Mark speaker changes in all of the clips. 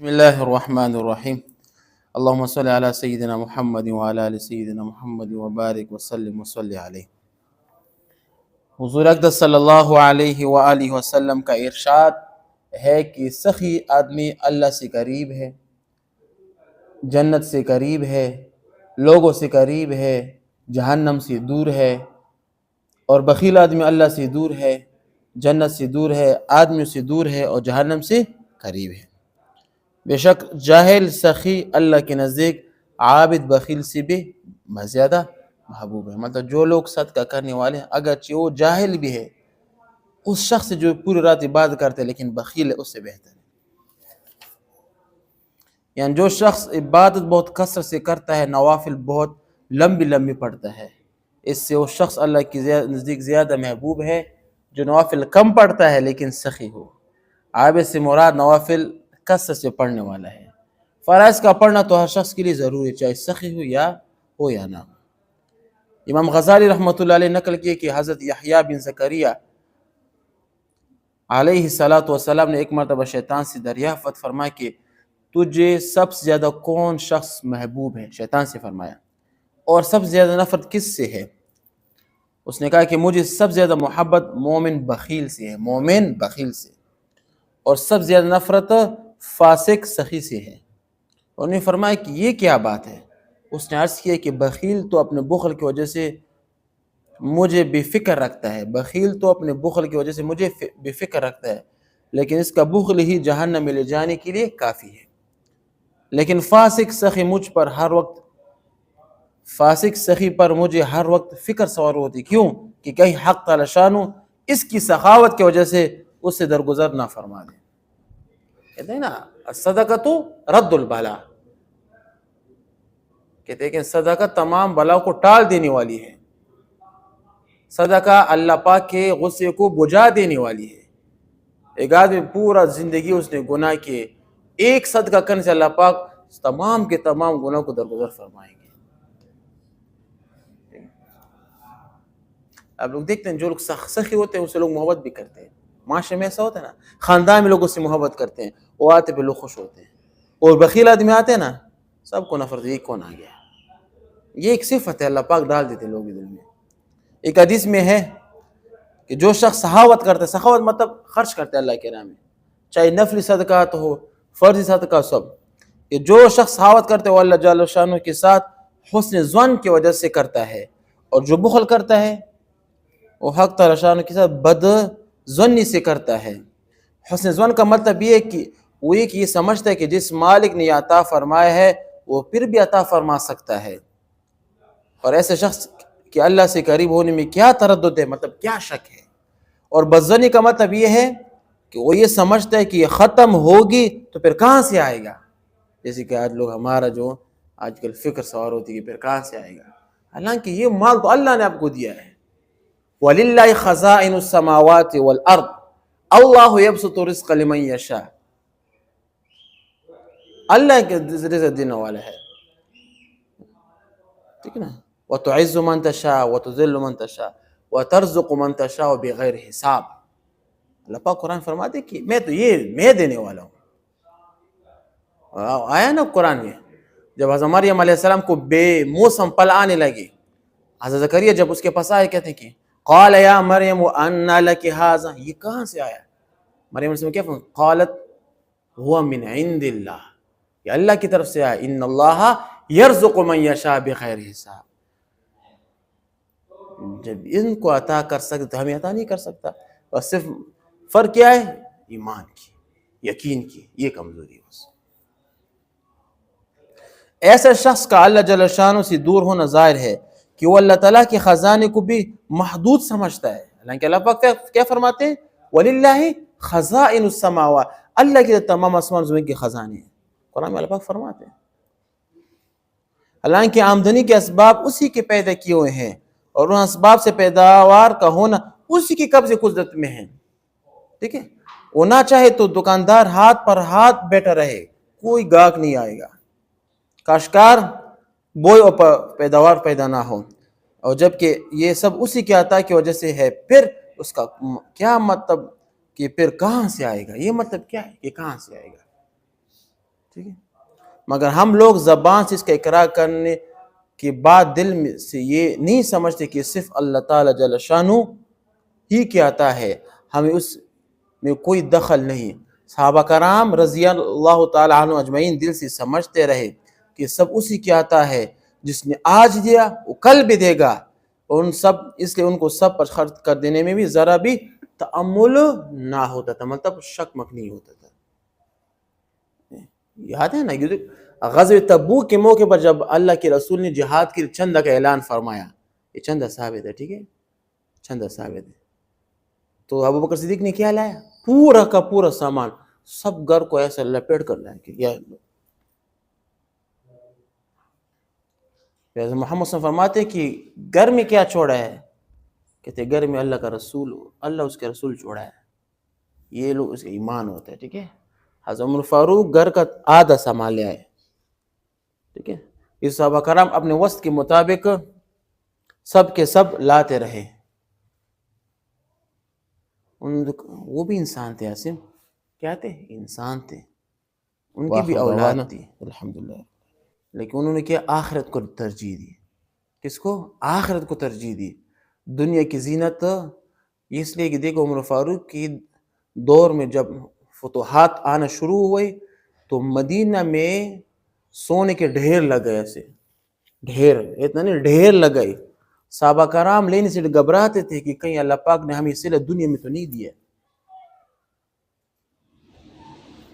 Speaker 1: بسم الله الرحمن الرحيم. اللهم صل على سيدنا محمد وعلى آل سيدنا محمد وبارك وسلم وصل عليه. حضور اقدس صلی اللہ علیہ وآلہ وسلم کا ارشاد ہے کہ سخی آدمی اللہ سے قریب ہے، جنت سے قریب ہے، لوگوں سے قریب ہے، جہنم سے دور ہے، اور بخیل آدمی اللہ سے دور ہے، جنت سے دور ہے، آدمی سے دور ہے اور جہنم سے قریب ہے۔ بے شک جاہل سخی اللہ کے نزدیک عابد بخیل سے بھی زیادہ محبوب ہے۔ مطلب جو لوگ صدقہ کرنے والے ہیں اگرچہ وہ جاہل بھی ہے، اس شخص جو پوری رات عبادت کرتے ہیں لیکن بخیل ہے اس سے بہتر ہے۔ یعنی جو شخص عبادت بہت کثرت سے کرتا ہے، نوافل بہت لمبی لمبی پڑھتا ہے، اس سے وہ شخص اللہ کی نزدیک زیادہ محبوب ہے جو نوافل کم پڑھتا ہے لیکن سخی ہو۔ عابد سے مراد نوافل کثرت سے پڑھنے والا ہے۔ فرائض کا پڑھنا تو ہر شخص کے لیے ضروری ہے، چاہے سخی ہو یا نہ ہو۔ امام غزالی رحمۃ اللہ علیہ نقل کیے کہ حضرت یحییٰ بن زکریا علیہ السلام نے ایک مرتبہ شیطان سے دریافت فرمایا کہ تجھے سب سے زیادہ کون شخص محبوب ہے؟ شیطان سے فرمایا، اور سب سے زیادہ نفرت کس سے ہے؟ اس نے کہا کہ مجھے سب سے زیادہ محبت مومن بخیل سے ہے، مومن بخیل سے، اور سب سے زیادہ نفرت فاسق سخی سے ہے۔ انہوں نے فرمایا کہ یہ کیا بات ہے؟ اس نے عرض کیا کہ بخیل تو اپنے بخل کی وجہ سے مجھے بے فکر رکھتا ہے، بخیل تو اپنے بخل کی وجہ سے مجھے بے فکر رکھتا ہے، لیکن اس کا بخل ہی جہنم میں لے جانے کے لیے کافی ہے۔ لیکن فاسق سخی پر مجھے ہر وقت فکر سوار ہوتی، کیوں کہ کہیں حق تعالی شانو اس کی سخاوت کی وجہ سے اس سے درگزر نہ فرما دے۔ کہتے ہیں نا الصدقۃ رد البلا، کہتے ہیں کہ صدقہ تمام بلاؤں کو ٹال دینے والی ہے، صدقہ اللہ پاک کے غصے کو بجھا دینے والی ہے۔ ایک آدمی پورا زندگی اس نے گناہ کیے، ایک صدقہ کرنے سے اللہ پاک تمام کے تمام گناہ کو درگزر فرمائیں گے۔ آپ لوگ دیکھتے ہیں جو لوگ سخی ہوتے ہیں ان سے لوگ محبت بھی کرتے ہیں، معاشرے میں ایسا ہوتا ہے نا، خاندان میں لوگوں سے محبت کرتے ہیں، وہ آتے پہ لوگ خوش ہوتے ہیں، اور بخیل آدمی آتے ہیں نا سب کو نفرت، یہ کون آ گیا؟ یہ ایک صفت ہے اللہ پاک ڈال دیتے لوگوں کے دل میں۔ ایک حدیث میں ہے کہ جو شخص سخاوت کرتا ہے، سخاوت مطلب خرچ کرتا ہے اللہ کے راہ میں، چاہے نفلی صدقات ہو، فرضی صدقہ، سب، کہ جو شخص سخاوت کرتا ہے وہ اللہ جل شانہ کے ساتھ حسن ظن کی وجہ سے کرتا ہے، اور جو بخل کرتا ہے وہ حق تعالی شانہ کے ساتھ بد ظنی سے کرتا ہے۔ حسن ظن کا مطلب یہ ہے کہ وہ یہ سمجھتا ہے کہ جس مالک نے عطا فرمایا ہے وہ پھر بھی عطا فرما سکتا ہے، اور ایسے شخص کہ اللہ سے قریب ہونے میں کیا تردد ہے، مطلب کیا شک ہے۔ اور بدظنی کا مطلب یہ ہے کہ وہ یہ سمجھتا ہے کہ یہ ختم ہوگی تو پھر کہاں سے آئے گا، جیسے کہ آج لوگ ہمارا جو آج کل فکر سوار ہوتی ہے کہ پھر کہاں سے آئے گا، حالانکہ یہ مال تو اللہ نے آپ کو دیا ہے۔ وَلِلَّهِ خَزَائِنُ السَّمَاوَاتِ وَالْأَرْضِ اللَّهُ يَبْسُطُ الرِّزْقَ لِمَن يَشَاءُ، اللہ کے رزق دینے والا ہے، ٹھیک ہے نا۔ وَتُعِزُّ مَن تَشَاءُ وَتُذِلُّ مَن تَشَاءُ وَتَرْزُقُ مَن تَشَاءُ بِغَيْرِ حساب۔ اللہ پاک قرآن فرماتے کہ میں دینے والا ہوں۔ آیا نا قرآن میں جب حضرت مریم علیہ السلام کو بے موسم پل آنے لگے، حضرت زکریا جب اس کے پاس آئے کہتے ہیں کہ قال یا مریم انا لک ھذا، یہ کہاں سے آیا؟ مریم علیہ السلام کیا فرمایا؟ قالت هو من عند اللہ، یہ اللہ کی طرف سے آیا، ان اللہ یرزق من یشاء بغیر حساب۔ جب ان کو عطا کر سکتا تو ہمیں عطا نہیں کر سکتا، اور صرف فرق کیا ہے؟ ایمان کی، یقین کی، یہ کمزوری ہے بس۔ ایسے شخص کا اللہ جل شانہ سے دور ہونا ظاہر ہے کہ وہ اللہ تعالیٰ کے خزانے کو بھی محدود سمجھتا ہے، حالانکہ اللہ پاک کیا فرماتے ہیں؟ وَلِلَّهِ خَزَائِنُ السَّمَاوَاتِ، اللہ کے تمام آسمان زمین کے خزانے ہیں، قرآن میں اللہ پاک فرماتے ہیں۔ حالانکہ آمدنی کے اسباب اسی کے پیدا کیے ہوئے ہیں، اور ان اسباب سے پیداوار کا ہونا اسی کی قبض قدرت میں ہے، ٹھیک ہے۔ وہ نہ چاہے تو دکاندار ہاتھ پر ہاتھ بیٹھا رہے، کوئی گاہک نہیں آئے گا، کاشتکار بوئے اور پیداوار پیدا نہ ہو، اور جبکہ یہ سب اسی کے عطا کی وجہ سے ہے، پھر اس کا کیا مطلب کہ پھر کہاں سے آئے گا؟ یہ مطلب کیا ہے کہ کہاں سے آئے گا؟ ٹھیک ہے. مگر ہم لوگ زبان سے اس کا اقرار کرنے کے بعد دل میں سے یہ نہیں سمجھتے کہ صرف اللہ تعالیٰ جل شانہ ہی کی عطا ہے، ہمیں اس میں کوئی دخل نہیں. صحابہ کرام رضی اللہ تعالیٰ عنہ اجمعین دل سے سمجھتے رہے کہ سب اسی کی عطا ہے، جس نے آج دیا وہ کل بھی دے گا. اس لیے ان کو سب پر خرچ کر دینے میں بھی ذرا بھی تأمل نہ ہوتا تھا، مطلب شک مک نہیں ہوتا تھا. یاد ہے نا غزوہ تبوک کے موقع پر جب اللہ کے رسول نے جہاد کے چندہ کا اعلان فرمایا، یہ چندہ ثابت ہے، ٹھیک ہے، چندہ ثابت ہے، تو ابو بکر صدیق نے کیا لایا؟ پورا کا پورا سامان، سب گھر کو ایسا لپیٹ کر لایا کہ محمد صلی اللہ علیہ وسلم فرماتے کہ گھر میں کیا چھوڑا ہے؟ کہتے گھر میں اللہ کا رسول، اللہ اس کے رسول چھوڑا ہے. یہ لوگ اس کا ایمان ہوتا ہے. ٹھیک ہے، حضرت عمر فاروق گھر کا آدھا سامان لے آئے. ٹھیک ہے، اس صحابہ کرام اپنے وسط کے مطابق سب کے سب لاتے رہے. وہ بھی انسان تھے عاصم، کیا تھے؟ انسان تھے، ان کی بھی اولاد تھی الحمدللہ، لیکن انہوں نے کیا؟ آخرت کو ترجیح دی. کس کو؟ آخرت کو ترجیح دی. دنیا کی زینت اس لیے کہ دیکھو عمر فاروق کی دور میں جب فتوحات آنا شروع ہوئے تو مدینہ میں سونے کے ڈھیر لگ گئے، ایسے ڈھیر، اتنا نہیں، ڈھیر لگ گئے. صحابہ کرام لینے سے گھبراتے تھے کہ کہیں اللہ پاک نے ہمیں صلہ دنیا میں تو نہیں دیا.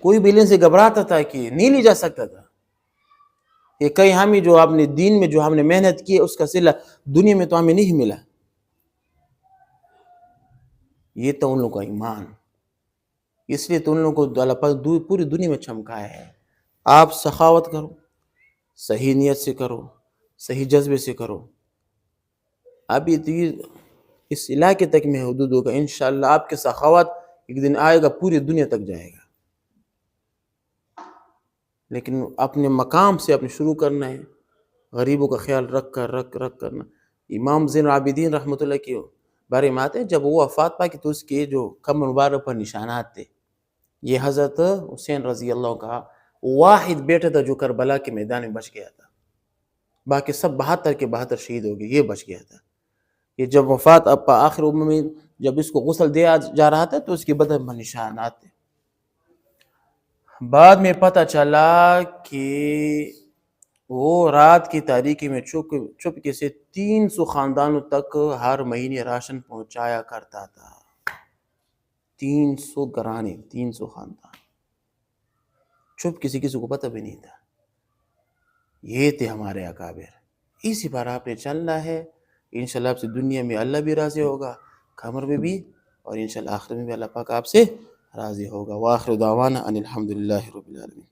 Speaker 1: کوئی بھی لینے سے گھبراتا تھا کہ نہیں لی جا سکتا تھا کہ کہیں ہمیں جو اپنے دین میں جو ہم نے محنت کی اس کا صلہ دنیا میں تو ہمیں نہیں ملا. یہ تو ان لوگوں کا ایمان، اس لیے تو ان لوگوں کو اللہ پاک پوری دنیا میں چمکایا ہے. آپ سخاوت کرو، صحیح نیت سے کرو، صحیح جذبے سے کرو. ابھی تو اس علاقے تک میں حدود ہوگا، انشاءاللہ آپ کے سخاوت ایک دن آئے گا پوری دنیا تک جائے گا. لیکن اپنے مقام سے اپنے شروع کرنا ہے، غریبوں کا خیال رکھ کرنا. امام زین العابدین رحمۃ اللہ کے بارے میں آتے ہیں، جب وہ وفات پائی تو اس کے جو کمر مبارک پر نشانات تھے. یہ حضرت حسین رضی اللہ کا واحد بیٹا تھا جو کربلا کے میدان میں بچ گیا تھا، باقی سب 72 کے 72 شہید ہو گئے، یہ بچ گیا تھا. یہ جب وفات آخر عمر میں جب اس کو غسل دیا جا رہا تھا تو اس کے بدن پر نشانات تھے. بعد میں پتہ چلا کہ وہ رات کی تاریکی میں چپکے سے 300 خاندانوں تک ہر مہینے راشن پہنچایا کرتا تھا. 300 گھرانے، 300 خاندان، چپ کسی کو پتہ بھی نہیں تھا. یہ تھے ہمارے اکابر. اسی پر آپ نے چلنا ہے، انشاءاللہ آپ سے دنیا میں اللہ بھی راضی ہوگا، قبر میں بھی، اور انشاءاللہ آخرت میں بھی اللہ پاک آپ سے راضی ہوگا. وآخر دعوانا ان الحمدللہ رب العالمین.